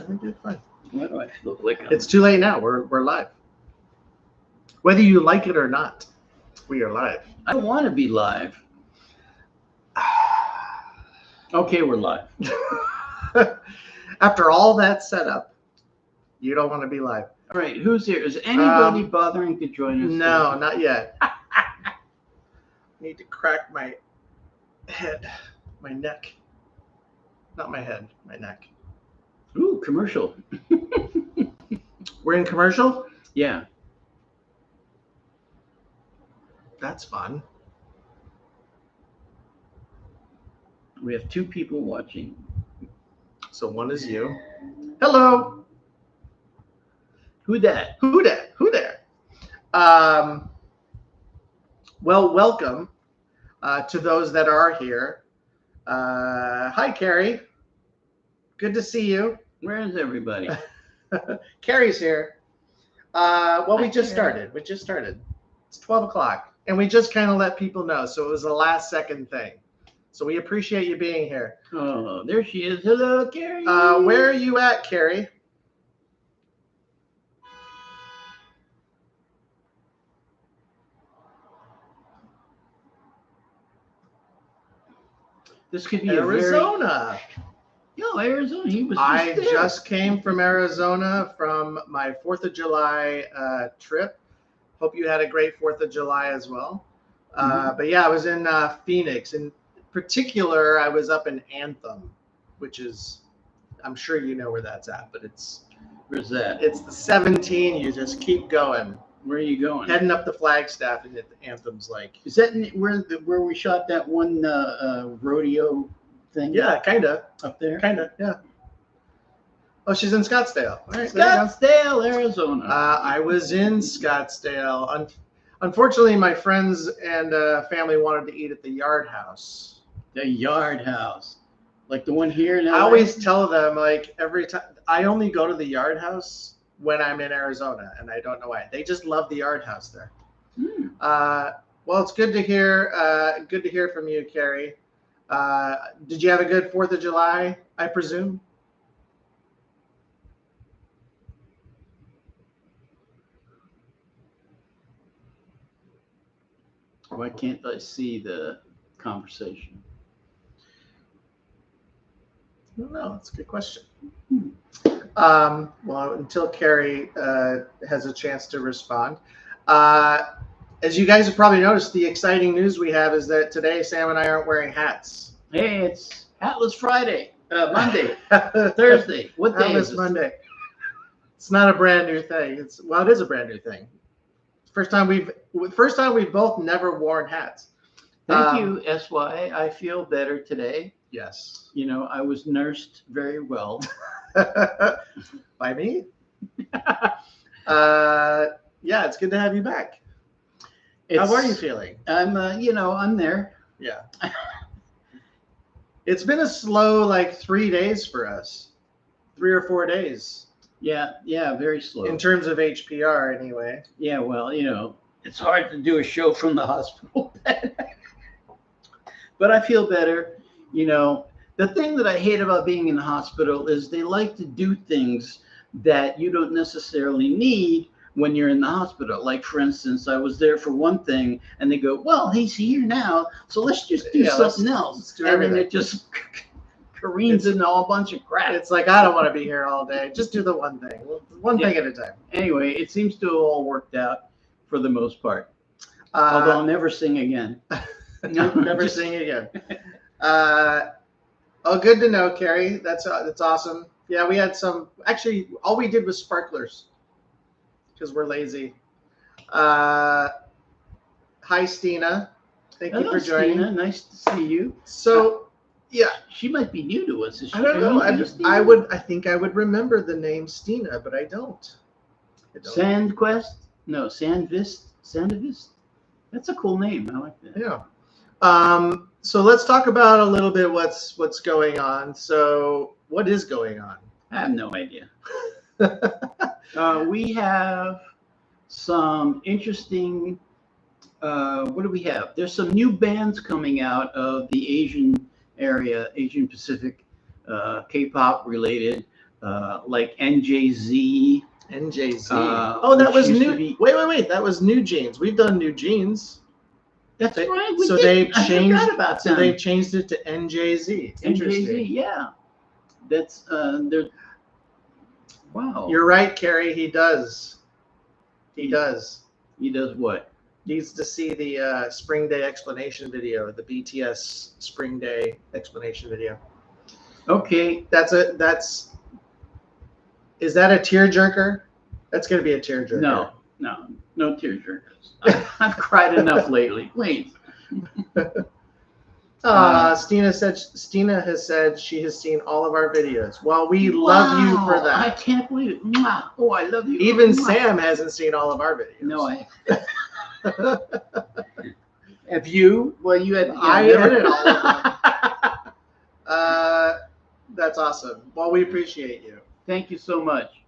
You're doing fine. Why do I look like It's too late now. We're live. Whether you like it or not, we are live. I don't want to be live. Okay, we're live. After all that setup, you don't want to be live. All right, who's here? Is anybody bothering to join us? No, not yet. Need to crack my head, my neck. Not my head, my neck. Ooh, commercial. We're in commercial? Yeah. That's fun. We have 2 people watching. So one is you. Hello. Who that? Who that? Who there? Well, welcome to those that are here. Hi, Carrie. Good to see you. Where is everybody? Carrie's here. Well, we Hi, just Carrie. started. It's 12 o'clock. And we just kind of let people know. So it was a last second thing. So we appreciate you being here. Oh, there she is. Hello, Carrie. Where are you at, Carrie? This could be Arizona. Arizona. He was. I just came from Arizona from my 4th of July trip. Hope you had a great 4th of July as well. But yeah, I was in Phoenix. In particular, I was up in Anthem, which is, I'm sure you know where that's at, but Where's that? it's the 17. You just keep going. Where are you going? Heading up the Flagstaff, and Anthem's like. Is that where we shot that one rodeo thing? Yeah, kind of. Up there? Kind of, yeah. Oh, she's in Scottsdale. All right, Scottsdale, Arizona. I was in Scottsdale. Unfortunately, my friends and family wanted to eat at the Yard House. The Yard House. Like the one here in LA? I always tell them, like, every time, I only go to the Yard House when I'm in Arizona, and I don't know why. They just love the Yard House there. Well, it's good to hear. Good to hear from you, Carrie. Did you have a good 4th of July, I presume? Why can't I see the conversation? No, that's a good question. Well, until Carrie has a chance to respond. As you guys have probably noticed, the exciting news we have is that today Sam and I aren't wearing hats. Hey, it's Hatless Friday, Monday, Thursday. What day is it? Monday. It's not a brand new thing. It is a brand new thing. First time we've both never worn hats. Thank you, SY. I feel better today. Yes. You know, I was nursed very well. By me? Yeah, it's good to have you back. How are you feeling? I'm, I'm there. Yeah. It's been a slow, 3 days for us. 3 or 4 days. Yeah, very slow. In terms of HPR, anyway. Yeah, well, it's hard to do a show from the hospital bed. But I feel better. The thing that I hate about being in the hospital is they like to do things that you don't necessarily need when you're in the hospital. Like, for instance, I was there for one thing, and they go, well, he's here now, so let's just do something else. And then it just careens into a bunch of crap. It's like, I don't want to be here all day. Just do the one thing. One thing at a time. Anyway, it seems to have all worked out for the most part. Although I'll never sing again. Never sing again. Oh, good to know, Carrie. That's awesome. Yeah, we had some. Actually, all we did was sparklers because we're lazy. Hi, Stina. Thank you for joining. Stina. Nice to see you. So, yeah, she might be new to us. I don't know. I think I would remember the name Stina, but I don't. Sandquest? No, Sandvist. That's a cool name. I like that. Yeah. So let's talk about a little bit what's going on. So what is going on? I have no idea. We have some interesting, what do we have? There's some new bands coming out of the Asian area, Asian Pacific, K-pop related. like NJZ. NJZ. Oh, that which was used to new. be- Wait. That was New Jeans. We've done New Jeans. That's They- right. so did. they've I changed. forgot about So them. they've changed it to NJZ. Interesting. NJZ, yeah. That's they're. Wow. You're right, Carrie. He does. He does. He does what? Needs to see the Spring Day explanation video, the BTS Spring Day explanation video. Okay. Is that a tearjerker? That's gonna be a tearjerker. No tearjerkers. I've cried enough lately. Please. Stina has said she has seen all of our videos. Well, we love you for that. I can't believe it. Mwah. Oh, I love you. Even Mwah. Sam hasn't seen all of our videos. No, I. Have you? Well, you had. I edited all of them. That's awesome. Well, we appreciate you. Thank you so much.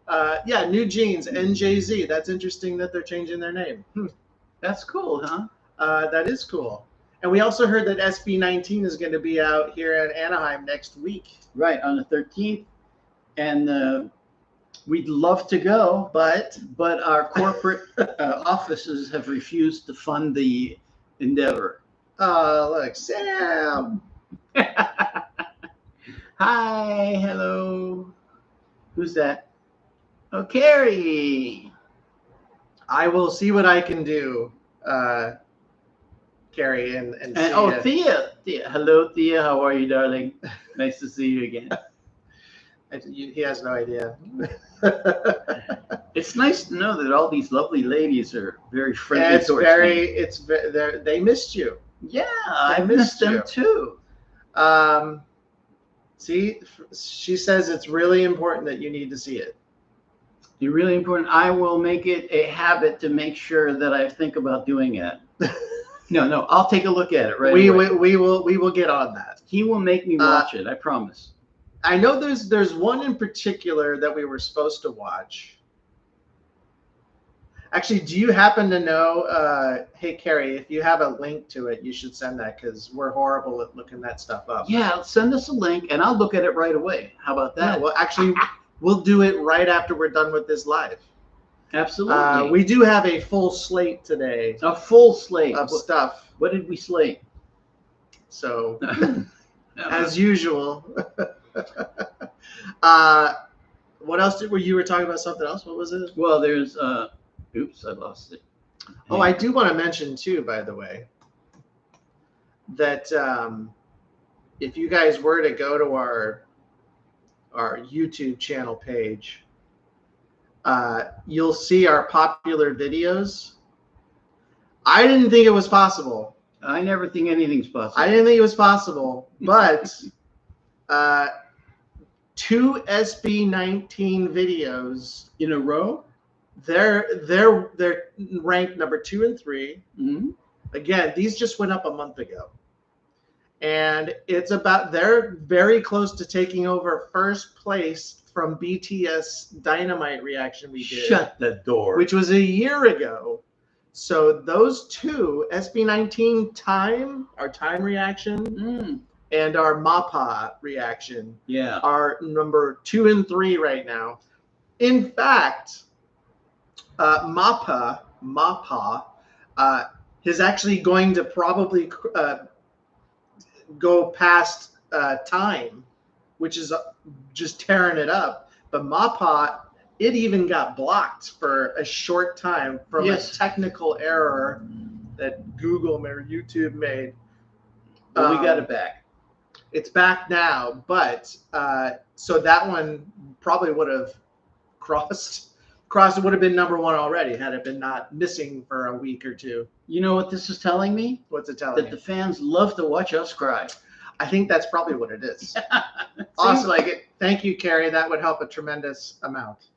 Yeah, New Jeans, NJZ. That's interesting that they're changing their name. That's cool, huh? That is cool. And we also heard that SB19 is going to be out here in Anaheim next week. Right, on the 13th. And we'd love to go, but our corporate offices have refused to fund the endeavor. Look, Sam. Hi, hello. Who's that? Oh, Carrie. I will see what I can do, Carrie, and see Oh, it. Thea. Hello, Thea. How are you, darling? Nice to see you again. He has no idea. It's nice to know that all these lovely ladies are very friendly towards me. They missed you. Yeah, I missed them too. See, she says it's really important that you need to see it. You're really important. I will make it a habit to make sure that I think about doing it. No, I'll take a look at it We away. will get on that. He will make me watch it. I promise. I know there's one in particular that we were supposed to watch. Actually, do you happen to know, hey, Carrie, if you have a link to it, you should send that because we're horrible at looking that stuff up. Yeah, send us a link and I'll look at it right away. How about that? Yeah, well, actually, we'll do it right after we're done with this live. Absolutely. We do have a full slate today. A full slate of stuff. What did we slate? So, as usual. What else were you talking about? Something else? What was it? Well, there's oops, I lost it. Oh, I do want to mention too, by the way, that if you guys were to go to our YouTube channel page, you'll see our popular videos. I didn't think it was possible. I never think anything's possible. I didn't think it was possible, but 2 SB19 videos in a row. They're ranked number 2 and 3. Mm-hmm. Again, these just went up a month ago, and they're very close to taking over first place from BTS Dynamite reaction we did. Shut the door. Which was a year ago. So those 2 SB19 time reaction and our MAPA reaction are number 2 and 3 right now. In fact, MAPA is actually going to probably go past time, which is just tearing it up. But MAPA, it even got blocked for a short time from a technical error that Google or YouTube made. Well, we got it back. It's back now, but so that one probably would have crossed. It would have been number 1 already had it been not missing for a week or 2. You know what this is telling me? What's it telling that me? The fans love to watch us cry. I think that's probably what it is. Awesome. Seems like it. Thank you, Carrie. That would help a tremendous amount.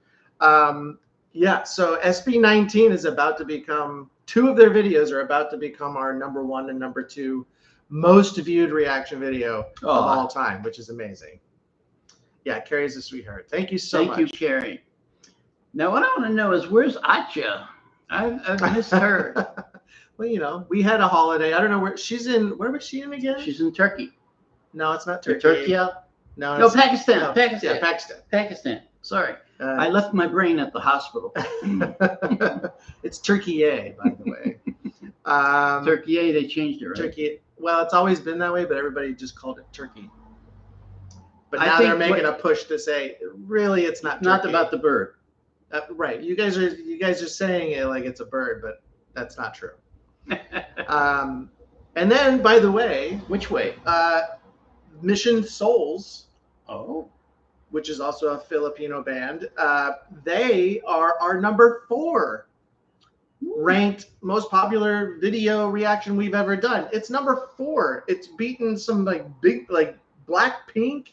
Yeah, so SB19 is about to become, 2 of their videos are about to become our number 1 and number 2 most viewed reaction video of all time, which is amazing. Yeah, Carrie's a sweetheart. Thank you so much. Thank you, Carrie. Now, what I want to know is, where's Atya? I've missed her. Well, you know, we had a holiday. I don't know where she's in. Where was she in again? She's in Turkey. No, it's not Turkey. Turkey? No, Pakistan. No, Pakistan. Yeah, Pakistan. Pakistan. Sorry. I left my brain at the hospital. It's Turkey A, by the way. Turkey A, they changed it, right? Turkey. Well, it's always been that way, but everybody just called it Turkey. But I now think they're making a push to say, really, it's not Not Turkey. about the bird. Right. You guys are saying it like it's a bird, but that's not true. And then, by the way, Which way? Mission Souls, Oh. which is also a Filipino band, they are our number 4 ranked most popular video reaction we've ever done. It's number 4. It's beaten some big Blackpink.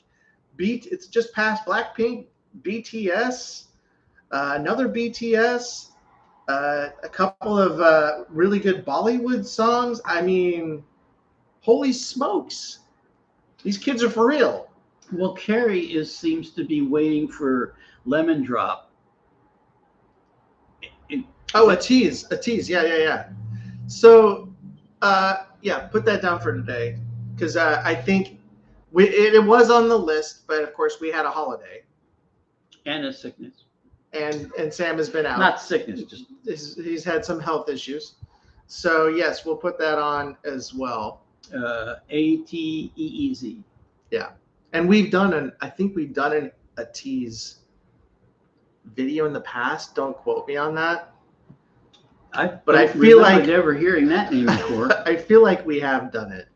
It's just past Blackpink, BTS, another BTS, a couple of really good Bollywood songs. I mean, holy smokes, these kids are for real. Well, Carrie seems to be waiting for Lemon Drop. A tease. Yeah. So, yeah, put that down for today, because I think it was on the list, but of course we had a holiday And a sickness. and Sam has been out. Not sickness, just he's had some health issues. So yes, we'll put that on as well. ATEEZ. Yeah, and I think we've done a tease video in the past. Don't quote me on that. But I feel like never hearing that name before. I feel like we have done it.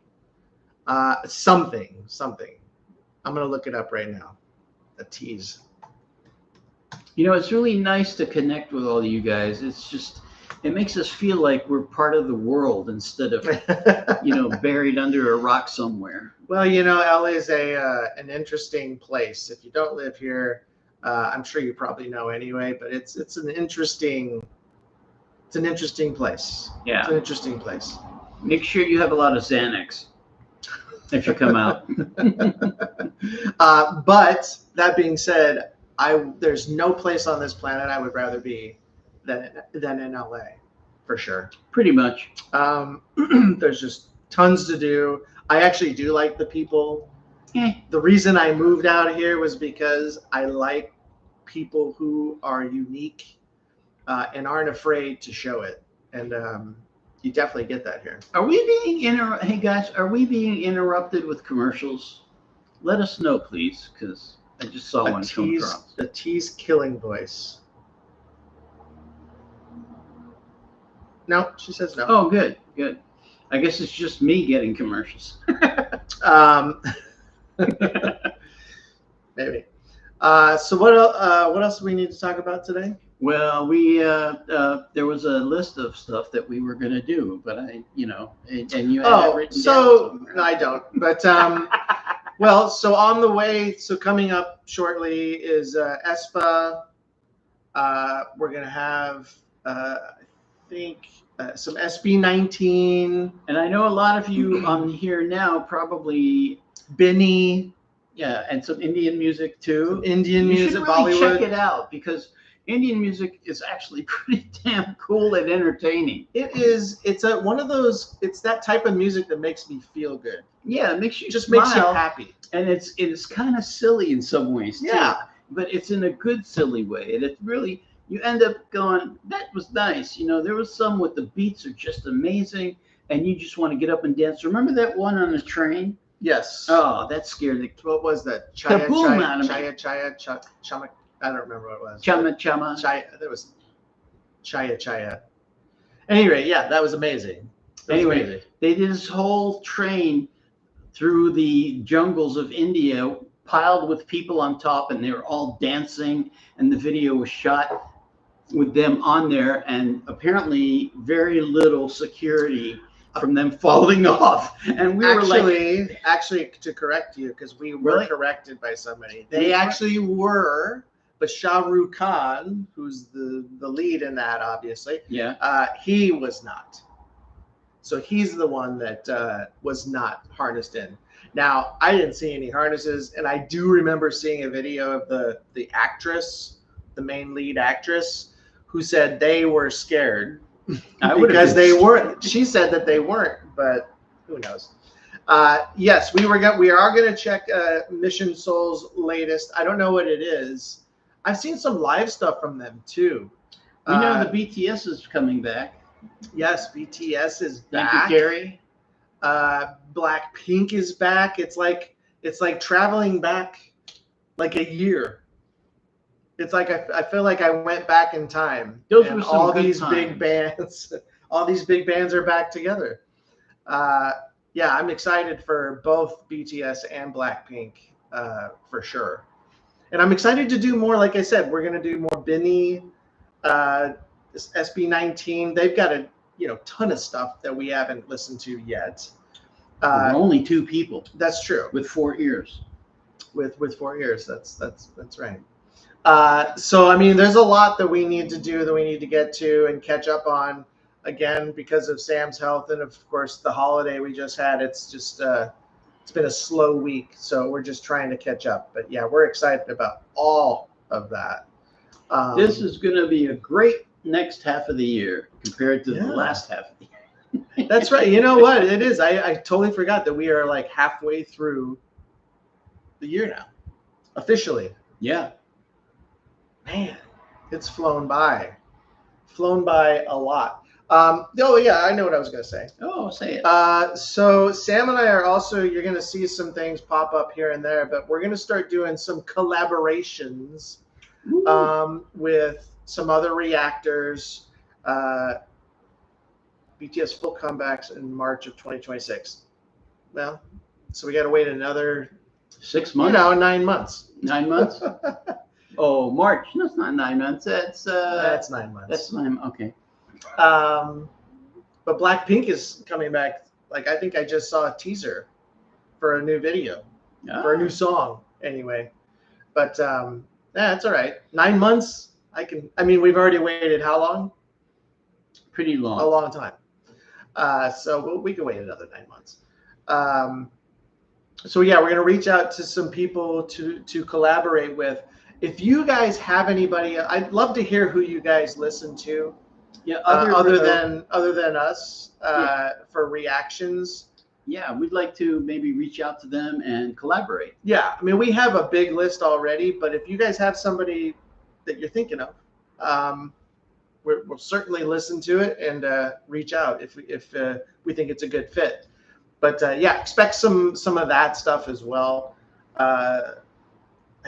Something. I'm gonna look it up right now. A tease. You know, it's really nice to connect with all of you guys. It makes us feel like we're part of the world instead of, buried under a rock somewhere. Well, LA is an interesting place. If you don't live here, I'm sure you probably know anyway. But it's an interesting place. Yeah, it's an interesting place. Make sure you have a lot of Xanax if you come out. But that being said, there's no place on this planet I would rather be than in LA, for sure. Pretty much. There's just tons to do. I actually do like the people. The reason I moved out here was because I like people who are unique and aren't afraid to show it. And you definitely get that here. Are we being Hey guys, are we being interrupted with commercials? Let us know, please, because I just saw one come across. The tease killing voice. No, she says no. Oh, good. I guess it's just me getting commercials. Maybe. So what else do we need to talk about today? Well, there was a list of stuff that we were going to do, but and you had it written down somewhere. I don't. But well, so on the way, so coming up shortly is ESPA. We're going to have, I think, some SB19. And I know a lot of you on here now probably Benny. Yeah, and some Indian music too. Some Indian music, you should really Bollywood. Check it out, because Indian music is actually pretty damn cool and entertaining. It is. It's one of those. It's that type of music that makes me feel good. Yeah, it makes you just smile, makes you happy. And it's kind of silly in some ways too. Yeah, but it's in a good silly way, and it's really, you end up going, that was nice. There was some with the beats are just amazing, and you just want to get up and dance. Remember that one on the train? Yes. Oh, that scared the. What was that? Chaya. I don't remember what it was. Chama. Chaya. That was Chaya. Anyway, yeah, that was amazing. They did this whole train through the jungles of India, piled with people on top, and they were all dancing. And the video was shot with them on there, and apparently very little security from them falling off. And we were actually, to correct you, because we were corrected by somebody. They actually were, but Shah Rukh Khan, who's the lead in that, obviously, he was not. So he's the one that was not harnessed in. Now, I didn't see any harnesses, and I do remember seeing a video of the actress, the main lead actress, who said they were scared. Because they weren't. She said that they weren't, but who knows? Yes, we are going to check Mission Soul's latest. I don't know what it is. I've seen some live stuff from them too. We know the BTS is coming back. Yes, BTS is Thank back. you, Gary. Blackpink is back. It's like traveling back like a year. It's like I feel like I went back in time. Those were some all good these times. big bands. All these big bands are back together. Yeah, I'm excited for both BTS and Blackpink for sure. And I'm excited to do more. Like I said, we're gonna do more Binny, SB19. They've got a ton of stuff that we haven't listened to yet. We're only two people. That's true. With 4 ears. With 4 ears. That's right. So I mean, there's a lot that we need to do, that we need to get to and catch up on. Again, because of Sam's health and of course the holiday we just had. It's just it's been a slow week, so we're just trying to catch up. But yeah, we're excited about all of that. This is going to be a great next half of the year compared to the last half of the year. That's right. You know what? It is. I totally forgot that we are like halfway through the year now, officially. Yeah. Man, it's flown by a lot. Oh yeah, I know what I was gonna say. Oh, say it. So Sam and I are also, you're gonna see some things pop up here and there, but we're gonna start doing some collaborations with some other reactors. BTS full comebacks in March of 2026. Well, so we got to wait another 6 months. 9 months. 9 months. Oh, March. No, it's not 9 months. That's 9 months. That's 9. Okay. But Blackpink is coming back. Like, I think I just saw a teaser for a new video, for a new song anyway. But yeah, it's all right. 9 months. I mean, we've already waited how long? Pretty long. A long time. So we can wait another 9 months. So yeah, we're gonna reach out to some people to collaborate with. If you guys have anybody, I'd love to hear who you guys listen to. Yeah, other than us for reactions. Yeah, we'd like to maybe reach out to them and collaborate. Yeah, I mean, we have a big list already, but if you guys have somebody that you're thinking of, we'll certainly listen to it and reach out if we think it's a good fit. But yeah, expect some of that stuff as well. I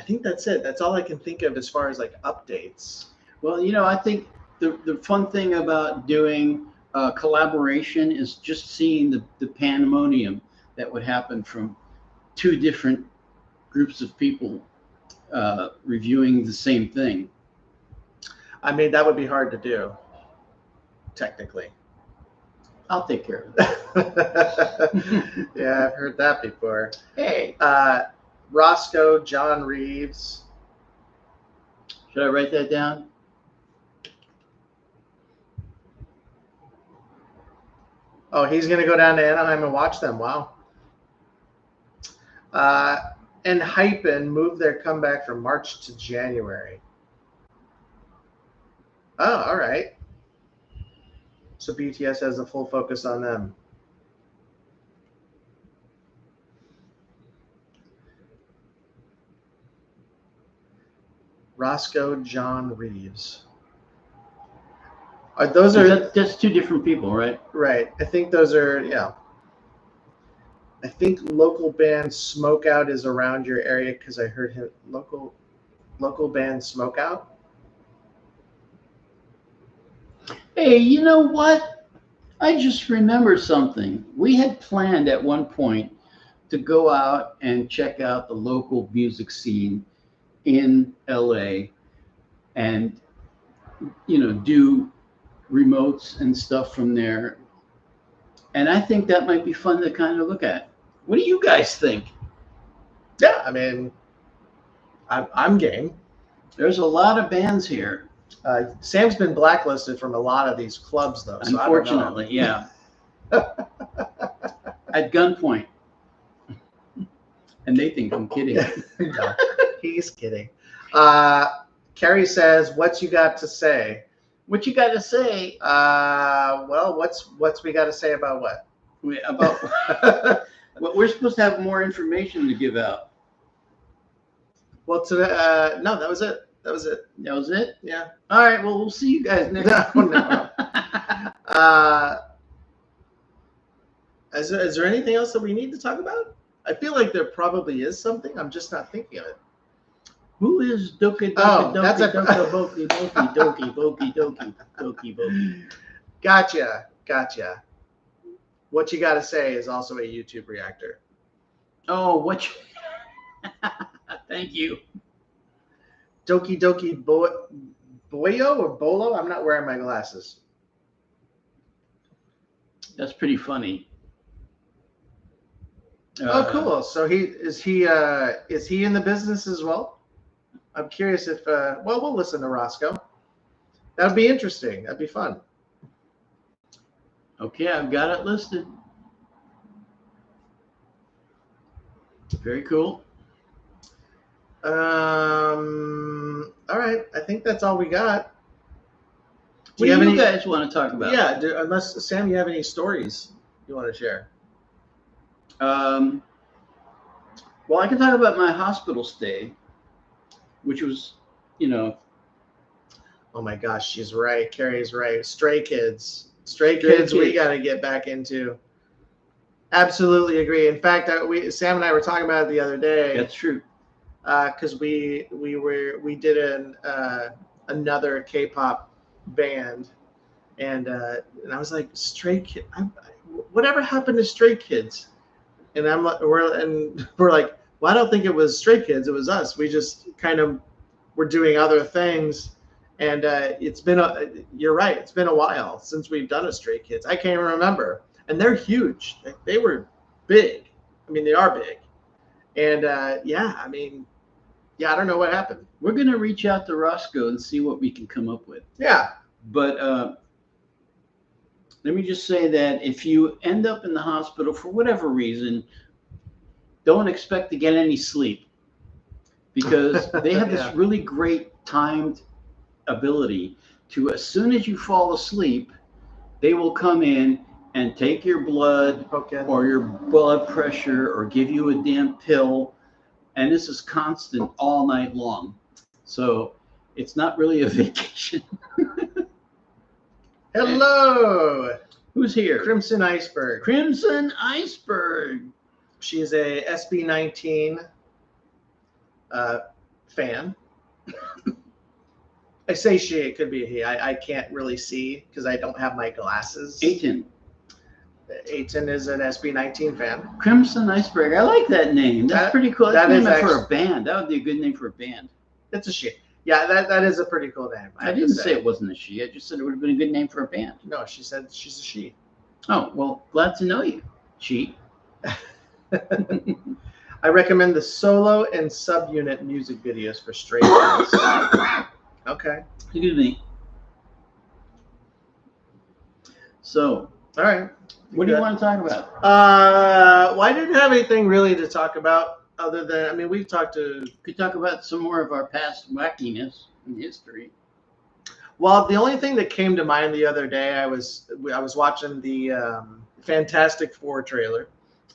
think that's it. That's all I can think of as far as like updates. Well, I think the fun thing about doing collaboration is just seeing the pandemonium that would happen from 2 different groups of people reviewing the same thing. I mean, that would be hard to do, technically. I'll take care of that. Yeah, I've heard that before. Hey. Roscoe John Reeves. Should I write that down? Oh, he's going to go down to Anaheim and watch them. Wow. And Hypen moved their comeback from March to January. Oh, all right. So BTS has a full focus on them. Roscoe John Reeves. That's 2 different people, right? Right. I think those are, yeah. I think local band Smokeout is around your area because I heard him local band Smokeout. Hey, you know what? I just remembered something. We had planned at one point to go out and check out the local music scene in LA and do remotes and stuff from there. And I think that might be fun to kind of look at. What do you guys think? Yeah, I mean, I'm game. There's a lot of bands here. Sam's been blacklisted from a lot of these clubs, though. So unfortunately, yeah. At gunpoint. And they think I'm kidding. No, he's kidding. Carrie says, "What's you got to say?" What you got to say? Well, what's we got to say about what? About well, we're supposed to have more information to give out. Well, today, no, that was it. That was it. That was it? Yeah. All right. Well, we'll see you guys next No. Is there anything else that we need to talk about? I feel like there probably is something. I'm just not thinking of it. Who is Doka Oh, Doka that's Doka a- Doka Boki Boki Doki Boki Doki Doki Boki? Gotcha. What you got to say is also a YouTube reactor. Oh, what? Thank you. Doki Doki Boyo or Bolo? I'm not wearing my glasses. That's pretty funny. Oh, cool. So is he in the business as well? I'm curious if well, we'll listen to Roscoe. That would be interesting. That'd be fun. Okay, I've got it listed. Very cool. All right. I think that's all we got. What do you guys want to talk about? Yeah. Unless Sam, you have any stories you want to share? Well, I can talk about my hospital stay, which was, Oh my gosh, she's right. Carrie's right. Stray kids. Stray kids. We got to get back into. Absolutely agree. In fact, Sam and I were talking about it the other day. That's true. Because we did another K-pop band, and I was like, Stray Kids. Whatever happened to Stray Kids? And we're like, well, I don't think it was Stray Kids. It was us. We just kind of were doing other things, and you're right. It's been a while since we've done a Stray Kids. I can't even remember. And they're huge. They were big. I mean, they are big. And I don't know what happened. We're going to reach out to Roscoe and see what we can come up with. Yeah. But let me just say that if you end up in the hospital for whatever reason, don't expect to get any sleep, because they have this really great timed ability to, as soon as you fall asleep, they will come in and take your blood or your blood pressure or give you a damn pill. And this is constant all night long. So it's not really a vacation. Hello. Who's here? Crimson Iceberg. Crimson Iceberg. She's a SB19 fan. I say she, it could be a he. I can't really see because I don't have my glasses. Aiton is an SB19 fan. Crimson Iceberg. I like that name. That's pretty cool. That's a name for a band. That would be a good name for a band. It's a she. Yeah, that is a pretty cool name. I didn't say it wasn't a she. I just said it would have been a good name for a band. No, she said she's a she. Oh, well, glad to know you, she. I recommend the solo and subunit music videos for Stray Kids. Okay. Excuse me. So, all right. What do you want to talk about? Well, I didn't have anything really to talk about other than, I mean, we could talk about some more of our past wackiness in history. Well, the only thing that came to mind the other day, I was watching the Fantastic Four trailer.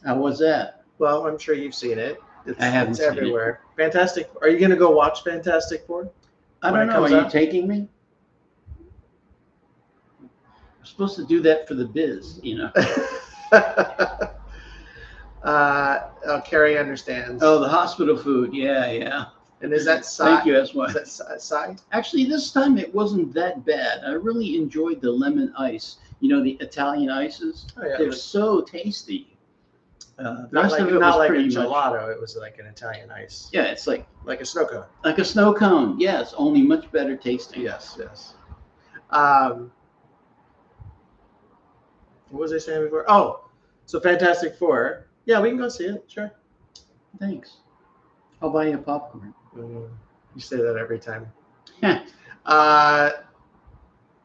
How was that? Well, I'm sure you've seen it. I haven't it's seen everywhere. It. Fantastic. Are you going to go watch Fantastic Four? I don't know. Are you taking me? I'm supposed to do that for the biz, Carrie understands. Oh, the hospital food. Yeah. And is that Thank you, that's why. Is that Psy? Actually, this time it wasn't that bad. I really enjoyed the lemon ice. The Italian ices. Oh, yeah, They're so tasty. The not rest like, of it not was like pretty a gelato. It was like an Italian ice. Yeah, it's like a snow cone. Like a snow cone. Yes, only much better tasting. Yes. What was I saying before? Oh, so Fantastic Four. Yeah, we can go see it. Sure. Thanks. I'll buy you a popcorn. You say that every time.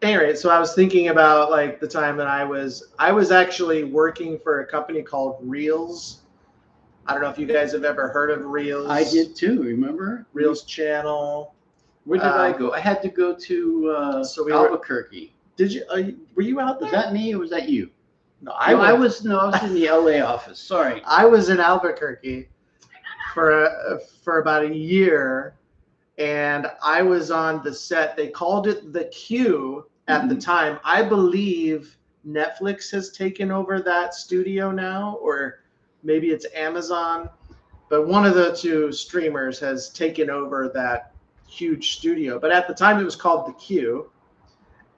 Anyway, so I was thinking about like the time that I was actually working for a company called Reels. I don't know if you guys have ever heard of Reels. I did too. Remember Reels channel? Where did I go? I had to go to Albuquerque. Did you? Were you out there? Was that me or was that you? No, I was in the LA office. Sorry. I was in Albuquerque for about a year, and I was on the set. They called it the Q at the time. I believe Netflix has taken over that studio now, or maybe it's Amazon, but one of the two streamers has taken over that huge studio. But at the time, it was called the Q,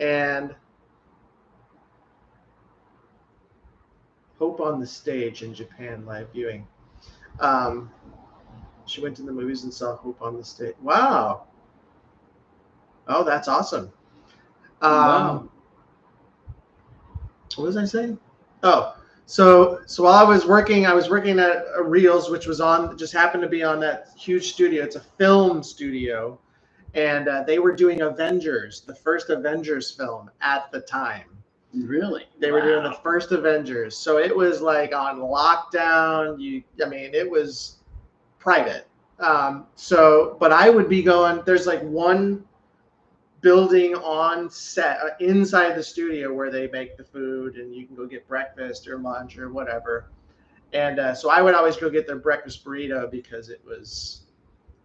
and Hope on the Stage in Japan live viewing. She went to the movies and saw Hope on the Stage. Wow. Oh, that's awesome. Wow. What was I saying? Oh, so while I was working at Reels, which was just happened to be on that huge studio. It's a film studio, and they were doing Avengers, the first Avengers film at the time. Really? They were doing the first Avengers, so it was like on lockdown. It was private. But I would be going. There's like one building on set inside the studio where they make the food, and you can go get breakfast or lunch or whatever. And so I would always go get their breakfast burrito because it was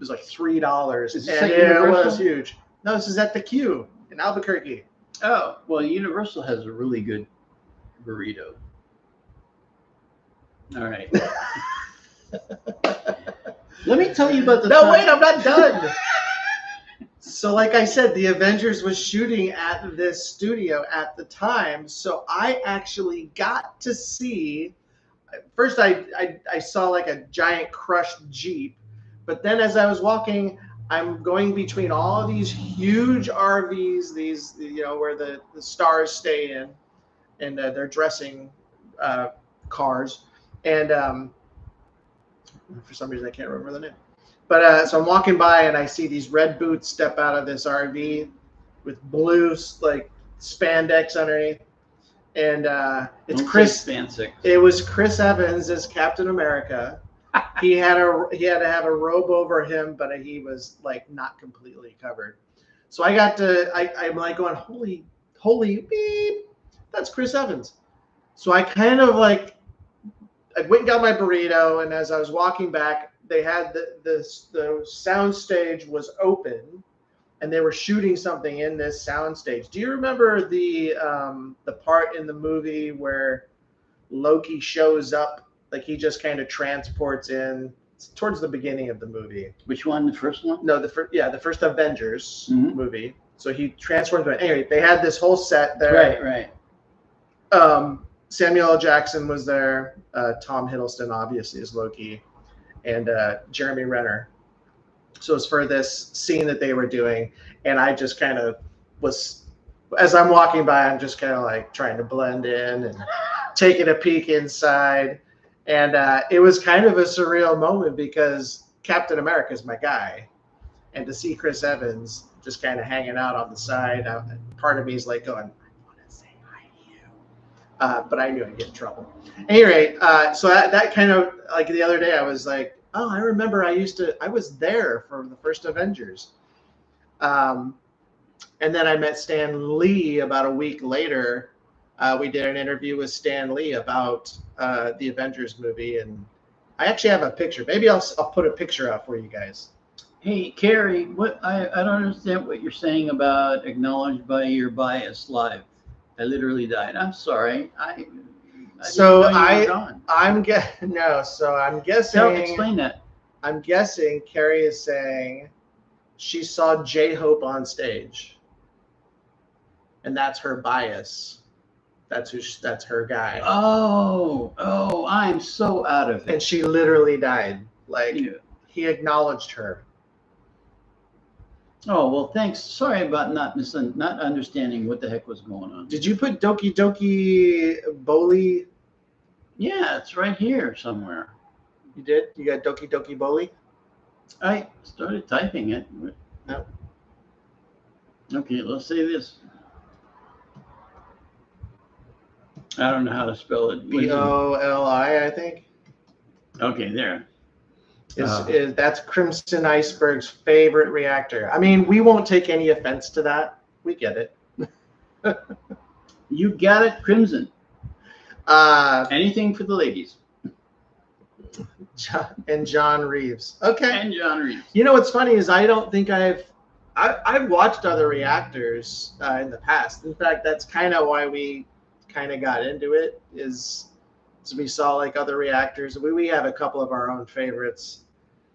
like $3, and it was huge. No, this is at the Q in Albuquerque. Oh, well, Universal has a really good burrito. All right. Let me tell you about the. No, wait, I'm not done. So like I said, the Avengers was shooting at this studio at the time. So I actually got to see, first I saw like a giant crushed Jeep, but then as I was walking, I'm going between all of these huge RVs, these, where the stars stay in, and they're dressing cars. And for some reason I can't remember the name. But so I'm walking by and I see these red boots step out of this RV with blue like spandex underneath, and it's Chris. It was Chris Evans as Captain America. He had to have a robe over him, but he was like not completely covered. So I'm like going, holy beep, that's Chris Evans. So I kind of like, I went and got my burrito, and as I was walking back, they had the sound stage was open, and they were shooting something in this sound stage. Do you remember the part in the movie where Loki shows up? Like he just kind of transports in towards the beginning of the movie. Which one? The first one? No, the first Avengers movie. So he transforms. Anyway, they had this whole set there. Right. Samuel L. Jackson was there. Tom Hiddleston obviously is Loki, and Jeremy Renner. So it's for this scene that they were doing, and I just kind of was, as I'm walking by, I'm just kind of like trying to blend in and taking a peek inside. And it was kind of a surreal moment because Captain America is my guy. And to see Chris Evans just kind of hanging out on the side, part of me is like going, I want to say hi to you. But I knew I'd get in trouble. At any rate, so that kind of, like the other day, I was like, oh, I remember I was there for the first Avengers. And then I met Stan Lee about a week later. We did an interview with Stan Lee about the Avengers movie, and I actually have a picture. Maybe I'll put a picture up for you guys. Hey, Carrie, what I don't understand what you're saying about acknowledged by your bias live. I literally died. I'm sorry. I'm guessing. Explain that. I'm guessing Carrie is saying she saw J-Hope on stage, and that's her bias. That's her guy. Oh, I'm so out of it. And she literally died. Like he acknowledged her. Oh, well, thanks. Sorry about not understanding what the heck was going on. Did you put Doki Doki Boli? Yeah, it's right here somewhere. You did? You got Doki Doki Boli? I started typing it. No. Okay, let's say this. I don't know how to spell it. Boli, I think. Okay, there. That's Crimson Iceberg's favorite reactor. I mean, we won't take any offense to that. We get it. You got it, Crimson. Anything for the ladies. And John Reeves. Okay. And John Reeves. You know what's funny is I don't think I've watched other reactors in the past. In fact, that's kind of why we kind of got into it. Is we saw like other reactors. We have a couple of our own favorites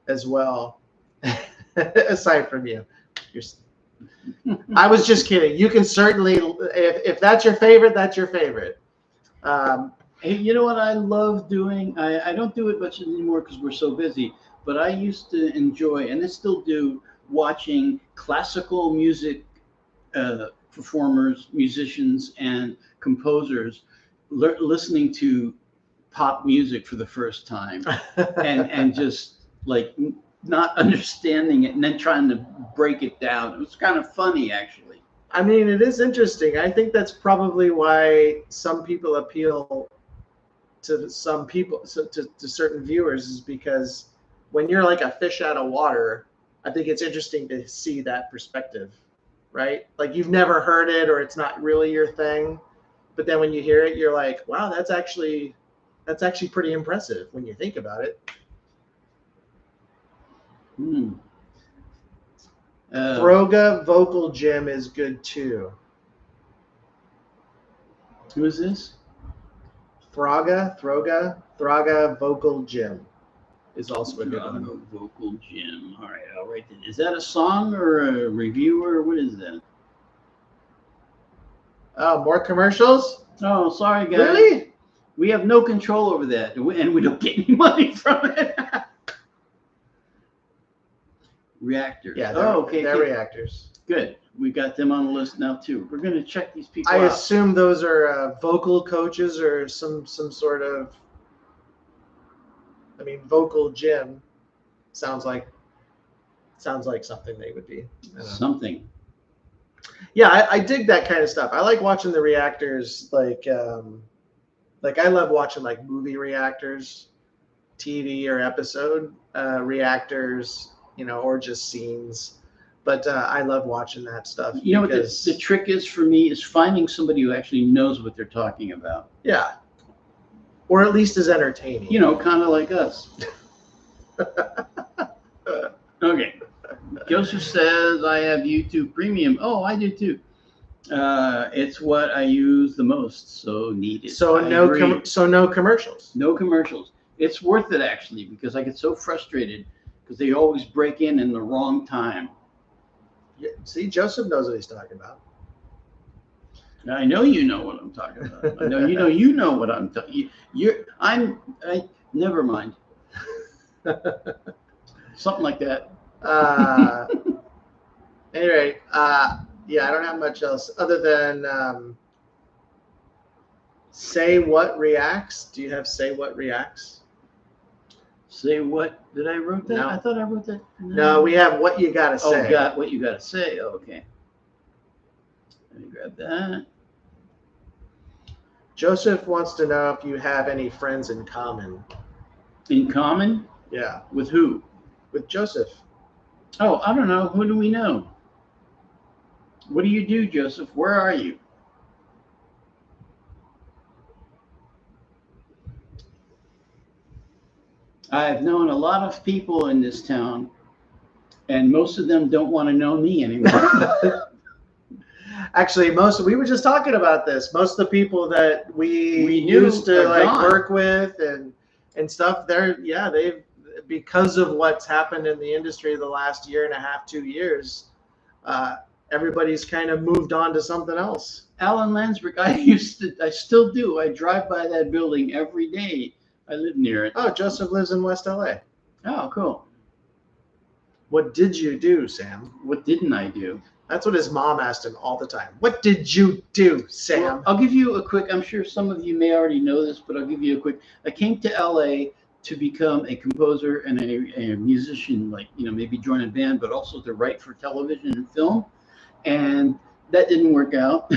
as well, aside from you. I was just kidding. You can certainly, if that's your favorite, that's your favorite. Hey, you know what I love doing? I don't do it much anymore because we're so busy, but I used to enjoy, and I still do, watching classical music performers, musicians, and composers listening to pop music for the first time and just like not understanding it and then trying to break it down. It was kind of funny, actually. I mean, it is interesting. I think that's probably why some people appeal to some people, to certain viewers, is because when you're like a fish out of water, I think it's interesting to see that perspective, right? Like you've never heard it or it's not really your thing, but then when you hear it, you're like, wow, that's actually pretty impressive when you think about it. Throga Vocal Gym is good too. Who is this? Throga Vocal Gym is also a good one. Vocal Gym. All right, I'll write that. Is that a song or a review or what is that? Oh, more commercials? Oh, sorry, guys. Really? We have no control over that, and we don't get any money from it. Reactors. Yeah, okay. They're reactors. Good. We got them on the list now too. We're going to check these people I out. assume those are vocal coaches or some sort of. I mean, vocal gym sounds like something they would be. Something. Yeah, I dig that kind of stuff. I like watching the reactors. Like I love watching like movie reactors, TV or episode reactors, or just scenes. But I love watching that stuff. You know what the trick is for me is finding somebody who actually knows what they're talking about. Yeah. Or at least is entertaining. Kind of like us. Okay. Joseph says, I have YouTube Premium. Oh, I do too. It's what I use the most, so needed. So no commercials. No commercials. It's worth it actually because I get so frustrated because they always break in the wrong time. Yeah, see, Joseph knows what he's talking about. I know you know what I'm talking about. I know you know what I'm talking. Never mind. Something like that. Anyway, yeah, I don't have much else other than say what reacts. Do you have say what reacts? Say what? Did I wrote that? No. I thought I wrote that. No, we have what you gotta say. Oh, what you gotta say. Oh, okay. Let me grab that. Joseph wants to know if you have any friends in common. In common? Yeah. With who? With Joseph. Oh, I don't know. Who do we know? What do you do, Joseph? Where are you? I've known a lot of people in this town, and most of them don't want to know me anymore. Actually, we were just talking about this. Most of the people that we used to work with and stuff, they've because of what's happened in the industry the last year and a half, 2 years, everybody's kind of moved on to something else. Alan Landsberg, I still do. I drive by that building every day. I live near it. Oh, Joseph lives in West LA. Oh, cool. What did you do, Sam? What didn't I do? That's what his mom asked him all the time. What did you do, Sam? Well, I'll give you a quick, I'm sure some of you may already know this, but I'll give you a quick. I came to LA to become a composer and a musician, like, maybe join a band, but also to write for television and film. And that didn't work out.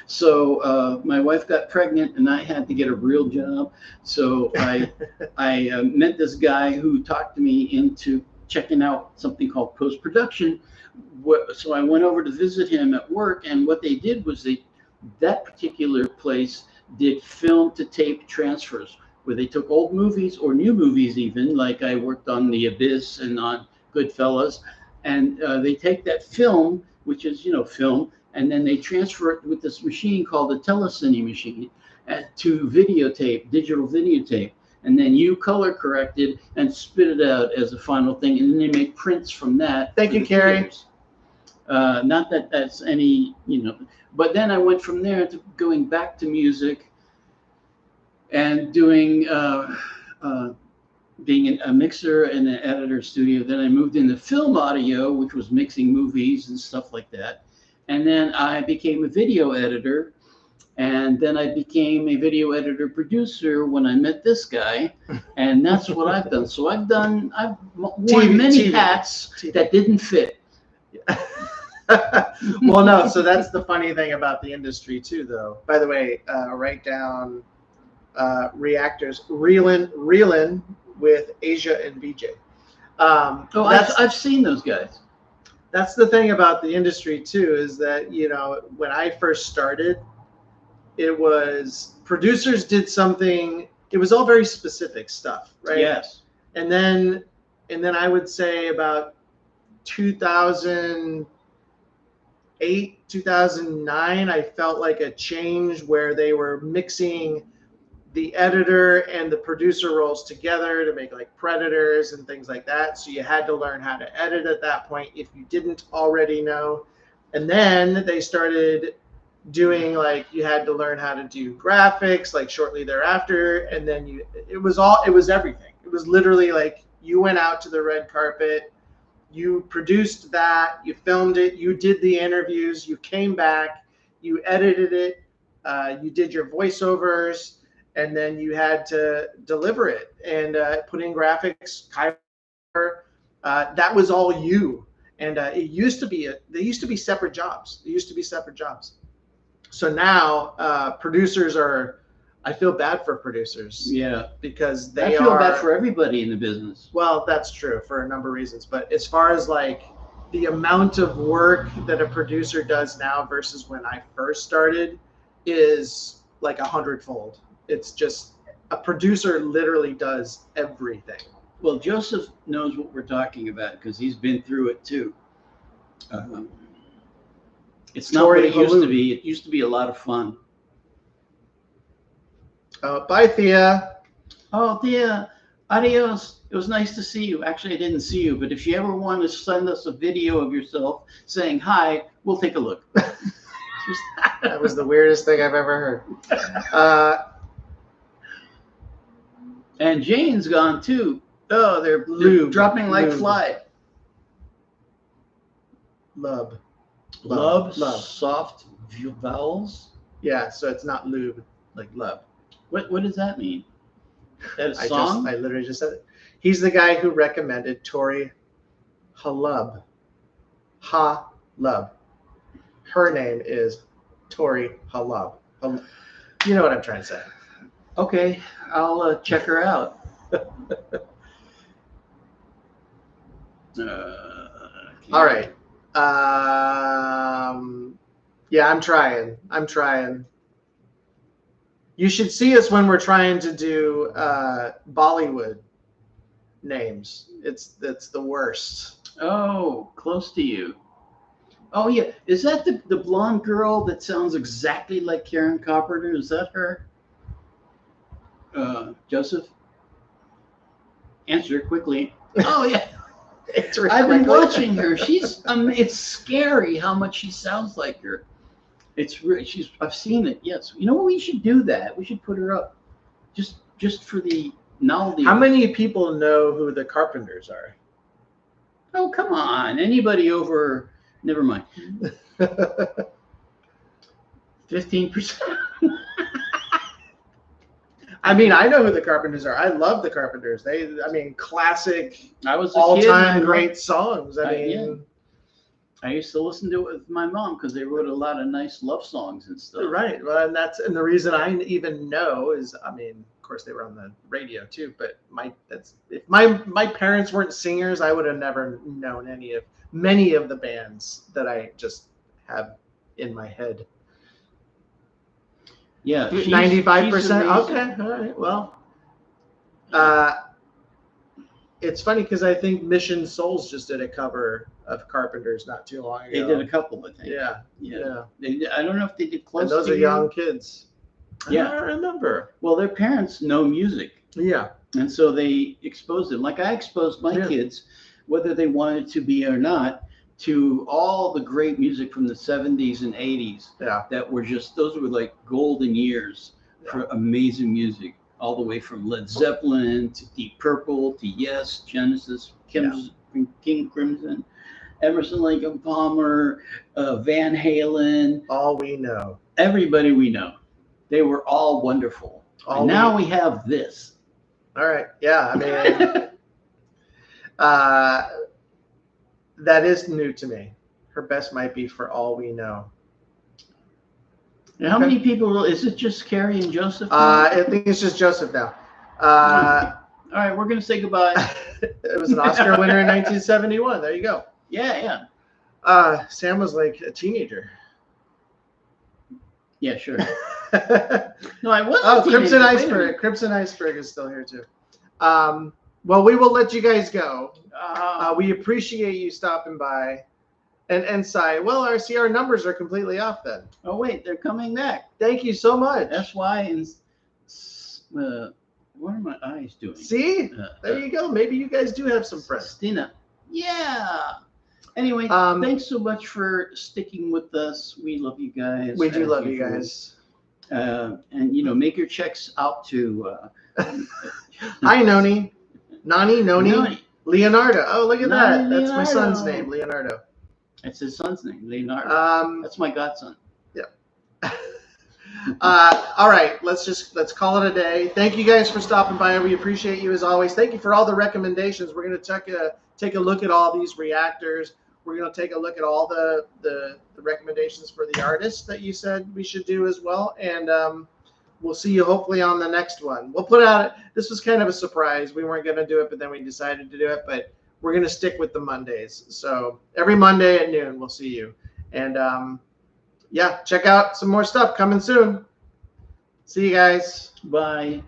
So my wife got pregnant and I had to get a real job. So I met this guy who talked me into checking out something called post-production. So I went over to visit him at work, and what they did was that particular place did film to tape transfers, where they took old movies or new movies, even like I worked on The Abyss and on Goodfellas, and they take that film, which is film, and then they transfer it with this machine called the telecine machine to videotape, digital videotape, and then you color correct it and spit it out as a final thing, and then they make prints from that. Thank you, Carrie. Not that that's any, but then I went from there to going back to music and doing being a mixer and an editor studio. Then I moved into film audio, which was mixing movies and stuff like that. And then I became a video editor. And then I became a video editor producer when I met this guy. And that's what I've done. So I've worn many hats that didn't fit. Well, no, so that's the funny thing about the industry too, though. By the way, write down reactors, reelin with Asia and BJ. I've seen those guys. That's the thing about the industry too, is that when I first started, it was producers did something. It was all very specific stuff, right? Yes. And then I would say about 2008, 2009, I felt like a change where they were mixing the editor and the producer roles together to make like Predators and things like that. So you had to learn how to edit at that point if you didn't already know. And then they started doing you had to learn how to do graphics like shortly thereafter. And then it was everything. It was literally like you went out to the red carpet, you produced that, you filmed it, you did the interviews, you came back, you edited it, you did your voiceovers, and then you had to deliver it and put in graphics. That was all you. And they used to be separate jobs. So now producers I feel bad for producers. Yeah. Because I feel bad for everybody in the business. Well, that's true for a number of reasons. But as far as the amount of work that a producer does now versus when I first started is like 100-fold. It's just a producer literally does everything. Well, Joseph knows what we're talking about because he's been through it too. It's not what it used to be. It used to be a lot of fun. Bye, Thea. Oh, Thea, adios. It was nice to see you. Actually, I didn't see you, but if you ever want to send us a video of yourself saying hi, we'll take a look. That was the weirdest thing I've ever heard. And Jane's gone too. Oh, they're dropping like fly. Lub. Soft vowels. Yeah, so it's not lube, like lub. What does that mean? That a song? I literally just said it. He's the guy who recommended Tori Halub. Halub. Her name is Tori Halub. You know what I'm trying to say. Okay, I'll check her out. All right. Yeah, I'm trying. You should see us when we're trying to do Bollywood names. It's the worst. Oh, close to you. Oh yeah, is that the blonde girl that sounds exactly like Karen Carpenter? Is that her? Joseph, answer quickly. Oh yeah, I've been watching her. She's it's scary how much she sounds like her. It's really I've seen it. Yes, you know what? We should do that. We should put her up, just for the novelty. How many people know who the Carpenters are? Oh come on, anybody over? Never mind. 15%. I mean, I know who the Carpenters are. I love the Carpenters. Classic, I was all-time great songs. I used to listen to it with my mom because they wrote a lot of nice love songs and stuff. Right. Well, and the reason I even know is, of course, they were on the radio too. But if my parents weren't singers, I would have never known many of the bands that I just have in my head. Yeah, 95%. Okay, all right. Well, It's funny because I think Mission Souls just did a cover of Carpenters not too long ago. They did a couple, I think. Yeah. I don't know if they did Close And those to are You. young kids. Yeah. I don't remember. Well, their parents know music. Yeah. And so they exposed them. Like I exposed my kids, whether they wanted to be or not, to all the great music from the 70s and 80s. Yeah. That were just, those were like golden years for amazing music. All the way from Led Zeppelin to Deep Purple to Yes, Genesis, King Crimson, Emerson, Lake and Palmer, Van Halen. All we know. Everybody we know. They were all wonderful. And now we have this. All right. Yeah. I mean, that is new to me. Her best might be For All We Know. Now, how many people, is it just Carrie and Joseph? I think it's just Joseph now. All right, we're going to say goodbye. It was an Oscar winner in 1971. There you go. Yeah. Sam was like a teenager. Yeah, sure. No, I wasn't. Oh, Crimson Iceberg. Crimson Iceberg is still here too. Well, we will let you guys go. We appreciate you stopping by. And Cy, well, our numbers are completely off then. Oh, wait, they're coming back. Thank you so much. That's why. What are my eyes doing? See? There you go. Maybe you guys do have some friends. Stina. Yeah. Anyway, thanks so much for sticking with us. We love you guys. We do love you guys. And, make your checks out to... Hi, Noni. Noni. Leonardo. Oh, look at that. That's my son's name, Leonardo. That's his son's name, Leonardo. That's my godson. Yeah. All right, let's call it a day. Thank you guys for stopping by. We appreciate you as always. Thank you for all the recommendations. We're going to take a look at all these reactors. We're going to take a look at all the recommendations for the artists that you said we should do as well. And we'll see you hopefully on the next one. We'll put out, this was kind of a surprise. We weren't going to do it, but then we decided to do it. But we're going to stick with the Mondays. So every Monday at noon, we'll see you. And check out some more stuff coming soon. See you guys. Bye.